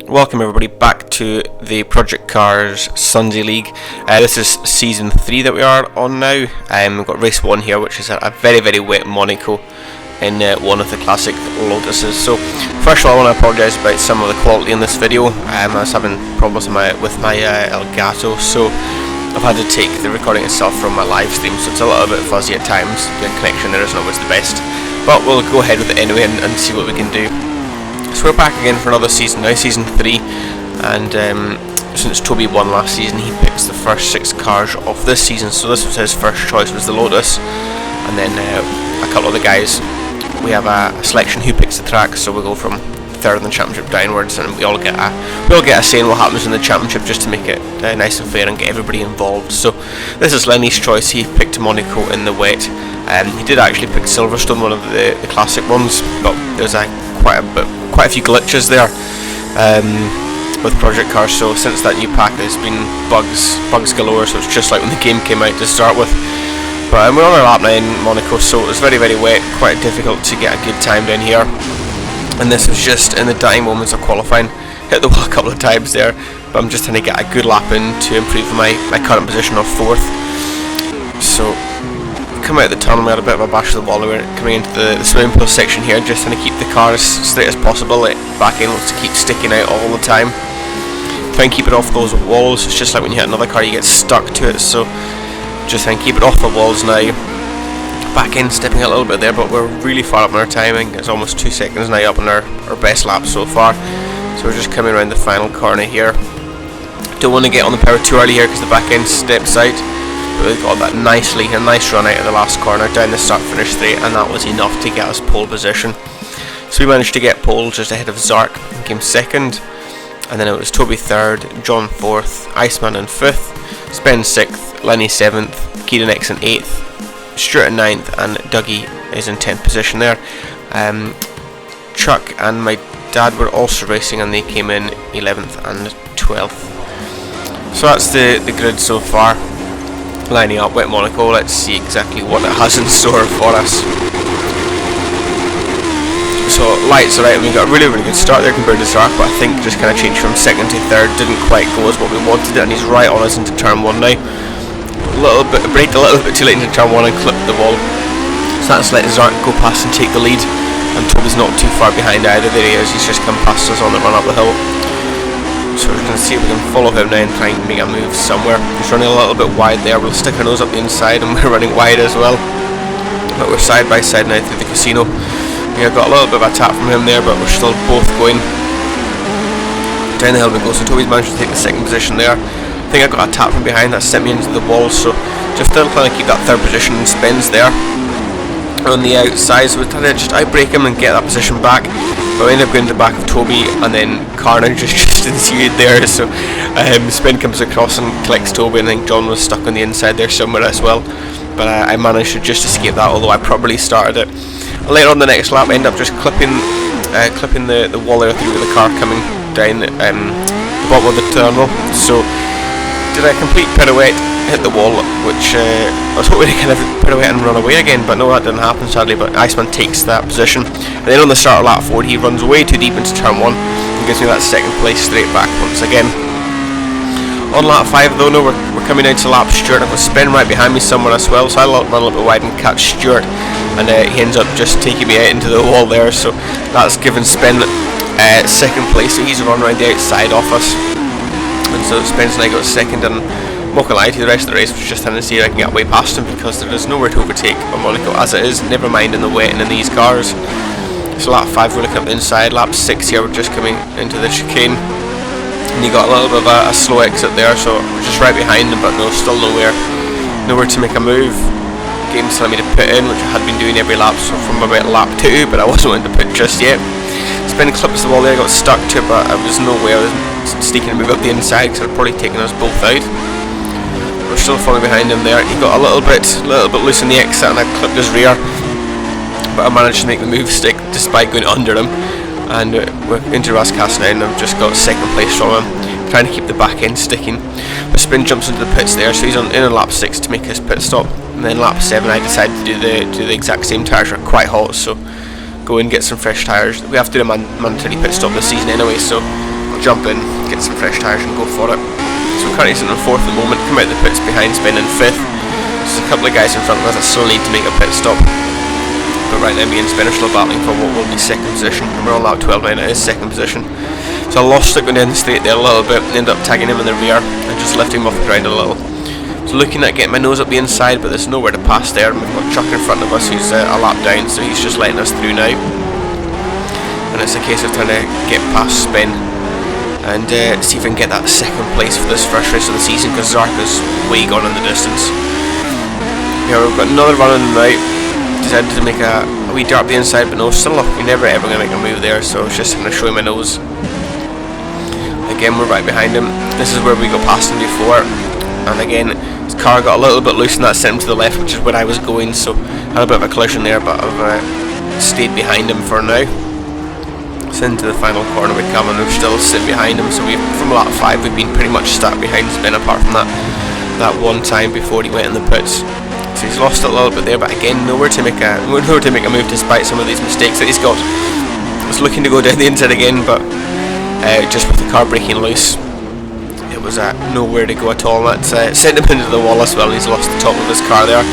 Welcome everybody back to the Project Cars Sunday League. This is season 3 that we are on now. We've got race 1 here, which is a very wet Monaco in one of the classic Lotuses. So first of all, I want to apologise about some of the quality in this video. I was having problems with my Elgato, so I've had to take the recording itself from my live stream, so it's a little bit fuzzy at times. The connection there isn't always the best, but we'll go ahead with it anyway and see what we can do. So we're back again for another season now, season 3, and since Toby won last season, he picks the first 6 cars of this season. So this was his first choice, was the Lotus, and then a couple of the guys, we have a selection who picks the track, so we'll go from 3rd in the championship downwards, and we all get a say in what happens in the championship, just to make it nice and fair and get everybody involved. So this is Lenny's choice. He picked Monaco in the wet. He did actually pick Silverstone, one of the classic ones, but there's quite a few glitches there with Project Cars. So since that new pack, there's been bugs galore. So it's just like when the game came out to start with. But we're on our lap now in Monaco, so it was very wet, quite difficult to get a good time down here. And this was just in the dying moments of qualifying. Hit the wall a couple of times there, but I'm just trying to get a good lap in to improve my current position of 4th. So come out of the tunnel, we had a bit of a bash of the wall. We were coming into the swimming pool section here, just trying to keep the car as straight as possible. The back end looks to keep sticking out all the time. Try and keep it off those walls. It's just like when you hit another car, you get stuck to it. So just try and keep it off the walls now. Back end stepping a little bit there, but we're really far up on our timing. It's almost 2 seconds now up on our best lap so far. So we're just coming around the final corner here. Don't want to get on the power too early here because the back end steps out. But we got that nicely, a nice run out of the last corner down the start finish straight, and that was enough to get us pole position. So we managed to get pole just ahead of Zark, who came 2nd, and then it was Toby 3rd, John 4th, Iceman in 5th, Spen 6th, Lenny 7th, Kieran X in 8th, Stuart in 9th, and Dougie is in 10th position there. Chuck and my dad were also racing, and they came in 11th and 12th. So that's the grid so far. Lining up with Monaco, let's see exactly what it has in store for us. So lights are out, and we got a really good start there compared to Zark, but I think just kind of changed from 2nd to 3rd, didn't quite go as what we wanted it, and he's right on us into turn 1 now. Braked a little bit too late into turn 1 and clipped the wall. So that's letting Zark go past and take the lead, and Toby's not too far behind either. There he is, he's just come past us on the run up the hill. So we're going to see if we can follow him now and try and make a move somewhere. He's running a little bit wide there. We'll stick our nose up the inside, and we're running wide as well. But we're side by side now through the casino. We got a little bit of a tap from him there, but we're still both going. Down the hill we go. So Toby's managed to take the 2nd position there. I think I got a tap from behind that sent me into the wall. So just still trying to keep that 3rd position and spins there on the outside. So we're trying to just outbrake him and get that position back. But we ended up going to the back of Toby, and then carnage just ensued there. So Spin comes across and collects Toby, and I think John was stuck on the inside there somewhere as well. But I managed to just escape that, although I probably started it. Later on the next lap, I ended up just clipping the wall there through the car coming down the bottom of the tunnel. So did a complete pirouette, hit the wall, which I was hoping to kind of pirouette and run away again, but no, that didn't happen sadly. But Iceman takes that position, and then on the start of lap 4 he runs way too deep into turn 1 and gives me that 2nd place straight back once again. On lap 5 though, no, we're coming down to lap Stuart. I've got Spin right behind me somewhere as well, so I run a little bit wide and catch Stuart, and he ends up just taking me out into the wall there. So that's given Spin 2nd place, so he's run around the outside off us. And so Spence and I got 2nd, and I'm not gonna lie to you, the rest of the race was just trying to see if I can get way past him, because there is nowhere to overtake on Monaco as it is, never mind in the wet and in these cars. So lap 5 we're looking up the inside, lap 6 here we're just coming into the chicane, and you got a little bit of a slow exit there, so we're just right behind him, but no, still nowhere to make a move. Game's telling me to put in, which I had been doing every lap, so from about lap 2, but I wasn't wanting to put just yet. Spin clips the wall there, got stuck to it, but I was nowhere. I was sneaking a move up the inside, because it would probably taken us both out. We're still falling behind him there. He got a little bit loose in the exit, and I clipped his rear, but I managed to make the move stick despite going under him. And we're into Rascas now, and I've just got 2nd place from him, trying to keep the back end sticking. But Spin jumps into the pits there, so he's in on lap 6 to make his pit stop. And then lap 7 I decided to do the exact same. Tyres are quite hot, so go and get some fresh tyres. We have to do a mandatory pit stop this season anyway, so jump in, get some fresh tyres and go for it. So we're currently sitting in 4th at the moment, come out the pits behind Spin in 5th. There's a couple of guys in front of us that still need to make a pit stop. But right now me and Spin are still battling for what will be 2nd position. And we're on lap 12 now and it is 2nd position. So I lost it going down the straight there a little bit, ended up tagging him in the rear and just lifting him off the ground a little. So looking at getting my nose up the inside, but there's nowhere to pass there, and we've got Chuck in front of us who's a lap down, so he's just letting us through now. And it's a case of trying to get past Spin and see if we can get that 2nd place for this first race of the season, because Zark is way gone in the distance. Yeah, we've got another run in the night. Decided to make a wee dart up the inside, but no, still look, we're never ever going to make a move there, so it's just going to show him my nose. Again, we're right behind him. This is where we got past him before, and again his car got a little bit loose and that sent him to the left, which is where I was going, so I had a bit of a collision there, but I've stayed behind him for now. It's into the final corner we come, and we're still sitting behind him, so from lap 5 we've been pretty much stuck behind Spin, apart from that one time before he went in the pits. So he's lost a little bit there, but again nowhere to make a move despite some of these mistakes that he's got. He's looking to go down the inside again, but just with the car breaking loose, it was nowhere to go at all. That sent him into the wall as well, and he's lost the top of his car there.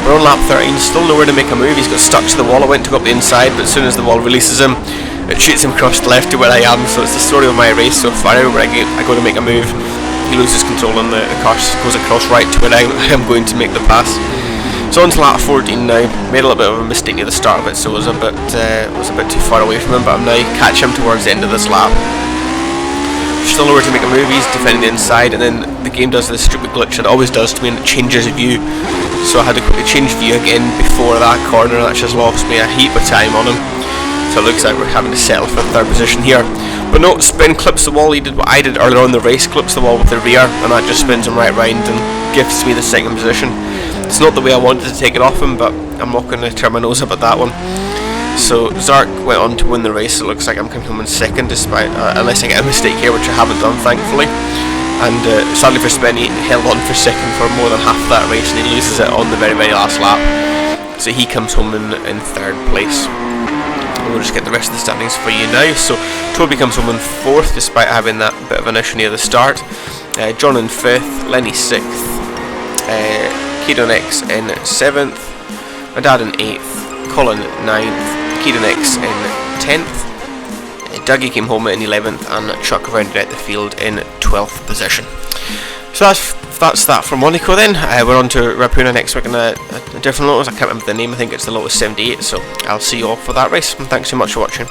We're on lap 13, still nowhere to make a move. He's got stuck to the wall. I went to go up the inside, but as soon as the wall releases him, it shoots him across the left to where I am. So it's the story of my race so far, where I go to make a move, he loses control and the car goes across right to where I am going to make the pass. So on to lap 14 now. Made a little bit of a mistake near the start of it, so it was a bit too far away from him, but I'm now catching him towards the end of this lap. Still nowhere to make a move. He's defending the inside, and then the game does this stupid glitch that it always does to me, and it changes view. So I had to quickly change view again before that corner, and that's just lost me a heap of time on him. So it looks like we're having to settle for 3rd position here. But no, Spin clips the wall. He did what I did earlier on in the race, clips the wall with the rear, and that just spins him right round and gives me the 2nd position. It's not the way I wanted to take it off him, but I'm not going to turn my nose up at that one. So Zark went on to win the race. It looks like I'm coming home in 2nd, despite unless I get a mistake here, which I haven't done, thankfully. And sadly for Spin, he held on for 2nd for more than half of that race, and he loses it on the very, very last lap. So he comes home in 3rd place. We'll just get the rest of the standings for you now. So Toby comes home in 4th, despite having that bit of an issue near the start. John in 5th, Lenny 6th, Keaton X in 7th, my dad in 8th, Colin 9th, Keaton X in 10th, Dougie came home in 11th, and Chuck rounded out the field in 12th position. So that's that from Monaco then. We're on to Rapuna next week in a different Lotus. I can't remember the name, I think it's the Lotus 78, so I'll see you all for that race, and thanks so much for watching.